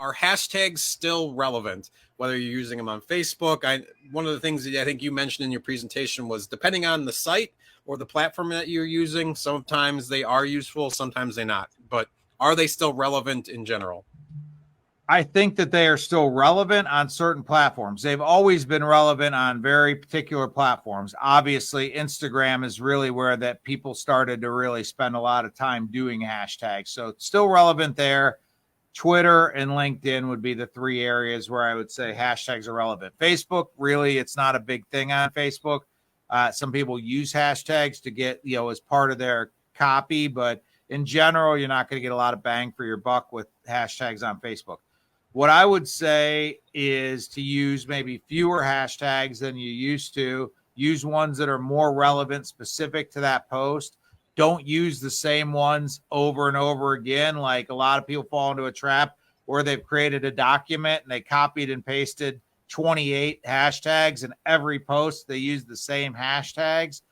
are hashtags still relevant, whether you're using them on Facebook? One of the things that I think you mentioned in your presentation was depending on the site or the platform that you're using, sometimes they are useful, sometimes they're not. But are they still relevant in general? I think that they are still relevant on certain platforms. They've always been relevant on very particular platforms. Obviously, Instagram is really where that people started to really spend a lot of time doing hashtags. So it's still relevant there. Twitter and LinkedIn would be the three areas where I would say hashtags are relevant. Facebook, really, it's not a big thing on Facebook. Some people use hashtags to get, as part of their copy, but in general, you're not going to get a lot of bang for your buck with hashtags on Facebook. What I would say is to use maybe fewer hashtags than you used to. Use ones that are more relevant, specific to that post. Don't use the same ones over and over again. Like a lot of people fall into a trap where they've created a document and they copied and pasted 28 hashtags, and every post they use the same hashtags.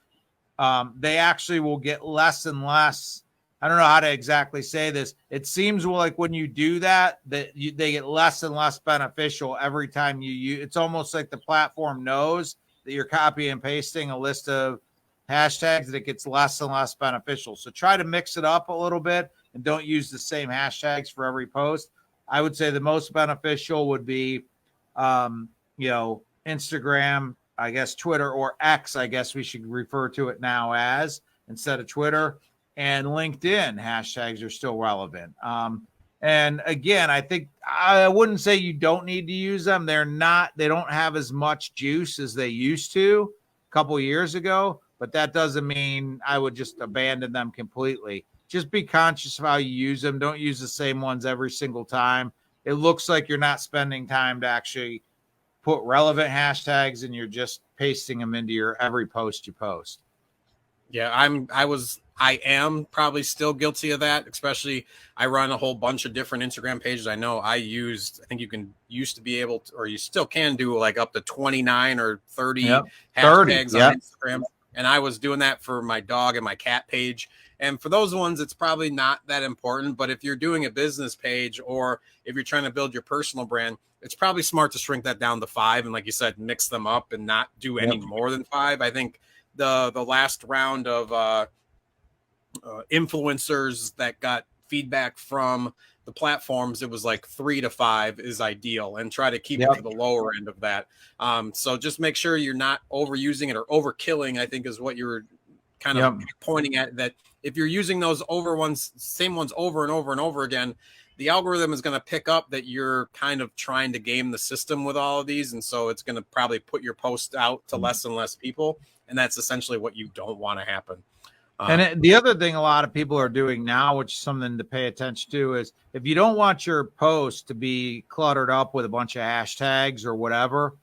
They actually will get less and less. I don't know how to exactly say this. It seems like when you do that, they get less and less beneficial every time you use. It's almost like the platform knows that you're copying and pasting a list of hashtags, that it gets less and less beneficial. So try to mix it up a little bit and don't use the same hashtags for every post. I would say the most beneficial would be, Instagram, I guess Twitter, or X, I guess we should refer to it now as, instead of Twitter. And LinkedIn hashtags are still relevant. And again, I think I wouldn't say you don't need to use them. They don't have as much juice as they used to a couple of years ago, but that doesn't mean I would just abandon them completely. Just be conscious of how you use them. Don't use the same ones every single time. It looks like you're not spending time to actually put relevant hashtags, and you're just pasting them into your every post you post. Yeah, I am probably still guilty of that, especially I run a whole bunch of different Instagram pages. I know I think you used to be able to, or you still can do like up to 29 or 30 hashtags on Instagram. And I was doing that for my dog and my cat page. And for those ones, it's probably not that important. But if you're doing a business page, or if you're trying to build your personal brand, it's probably smart to shrink that down to 5. And like you said, mix them up and not do any more than 5. I think the last round of influencers that got feedback from the platforms, it was like 3 to 5 is ideal, and try to keep it to the lower end of that. So just make sure you're not overusing it or overkilling, I think is what you were kind of pointing at, that if you're using those same ones over and over and over again, the algorithm is going to pick up that you're kind of trying to game the system with all of these. And so it's going to probably put your post out to less and less people. And that's essentially what you don't want to happen. And the other thing a lot of people are doing now, which is something to pay attention to, is if you don't want your post to be cluttered up with a bunch of hashtags or whatever,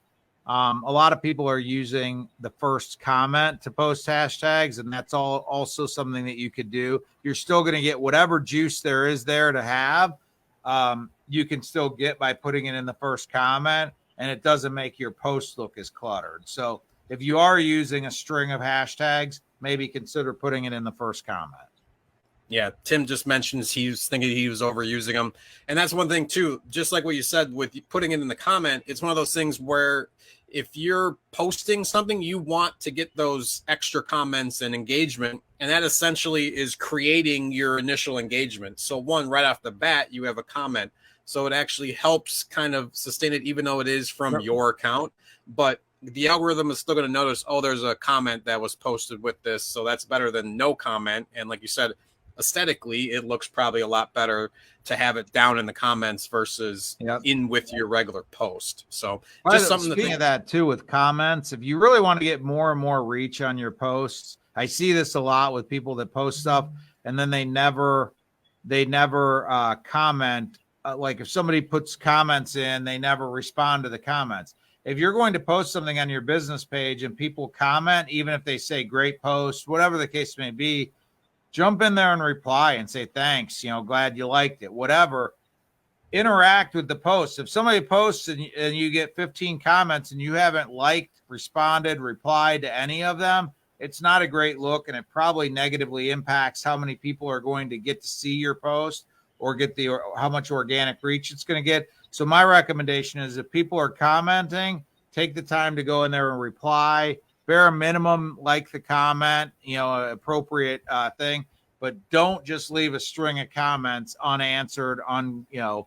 a lot of people are using the first comment to post hashtags, and that's also something that you could do. You're still going to get whatever juice there is there to have. You can still get by putting it in the first comment, and it doesn't make your post look as cluttered. So if you are using a string of hashtags, maybe consider putting it in the first comment. Yeah, Tim just mentions he was thinking he was overusing them. And that's one thing, too. Just like what you said with putting it in the comment, it's one of those things where if you're posting something, you want to get those extra comments and engagement. And that essentially is creating your initial engagement. So right off the bat, you have a comment. So it actually helps kind of sustain it, even though it is from your account. But the algorithm is still going to notice, there's a comment that was posted with this. So that's better than no comment. And like you said, aesthetically, it looks probably a lot better to have it down in the comments versus in with your regular post. So just something to think of that too with comments. If you really want to get more and more reach on your posts, I see this a lot with people that post stuff and then they never comment. Like if somebody puts comments in, they never respond to the comments. If you're going to post something on your business page and people comment, even if they say great post, whatever the case may be, jump in there and reply and say, thanks, glad you liked it, whatever. Interact with the post. If somebody posts and you get 15 comments and you haven't liked, responded, replied to any of them, it's not a great look, and it probably negatively impacts how many people are going to get to see your post or get the, or how much organic reach it's going to get. So my recommendation is if people are commenting, take the time to go in there and reply. Bare minimum, like the comment, appropriate thing, but don't just leave a string of comments unanswered, at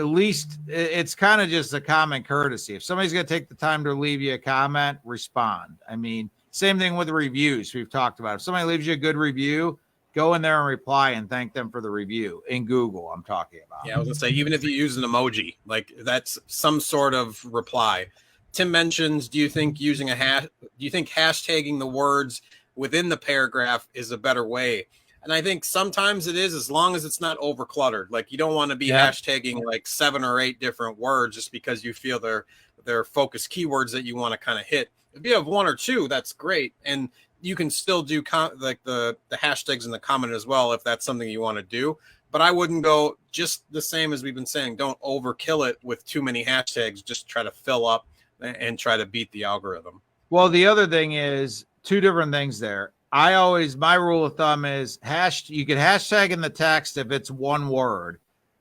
least it's kind of just a common courtesy. If somebody's going to take the time to leave you a comment, respond. I mean, same thing with reviews we've talked about. If somebody leaves you a good review, go in there and reply and thank them for the review in Google. I'm talking about. Yeah, I was gonna say, even if you use an emoji, like that's some sort of reply. Tim mentions, do you think hashtagging the words within the paragraph is a better way? And I think sometimes it is, as long as it's not over cluttered. Like, you don't want to be hashtagging like 7 or 8 different words just because you feel they're focused keywords that you want to kind of hit. If you have 1 or 2, that's great. And you can still do like the hashtags in the comment as well, if that's something you want to do. But I wouldn't go just the same as we've been saying. Don't overkill it with too many hashtags. Just try to fill up and try to beat the algorithm. Well, the other thing is 2 different things there. My rule of thumb is you can hashtag in the text if it's 1 word.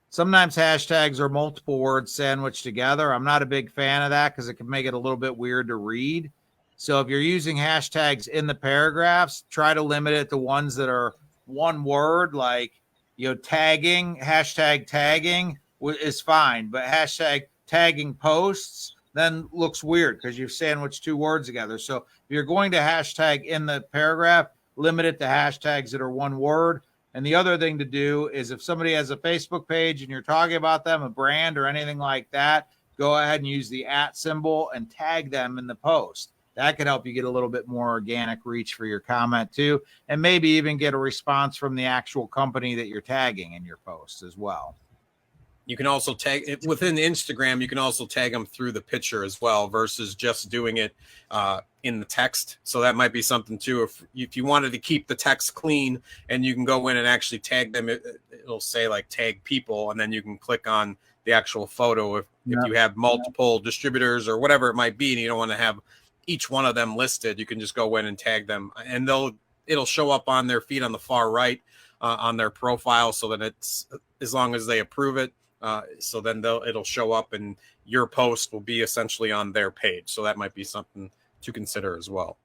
Sometimes hashtags are multiple words sandwiched together. I'm not a big fan of that because it can make it a little bit weird to read. So if you're using hashtags in the paragraphs, try to limit it to ones that are 1 word, like, hashtag tagging is fine, but hashtag tagging posts then looks weird because you've sandwiched 2 words together. So if you're going to hashtag in the paragraph, limit it to hashtags that are 1 word. And the other thing to do is if somebody has a Facebook page and you're talking about them, a brand or anything like that, go ahead and use the @ symbol and tag them in the post. That could help you get a little bit more organic reach for your comment too, and maybe even get a response from the actual company that you're tagging in your post as well. You can also tag it within Instagram. You can also tag them through the picture as well, versus just doing it in the text. So that might be something too. If you wanted to keep the text clean and you can go in and actually tag them, it'll say like tag people, and then you can click on the actual photo. If you have multiple distributors or whatever it might be, and you don't want to have each one of them listed, you can just go in and tag them, and it'll show up on their feed on the far right on their profile, so that it's, as long as they approve it, so then it'll show up and your post will be essentially on their page. So that might be something to consider as well.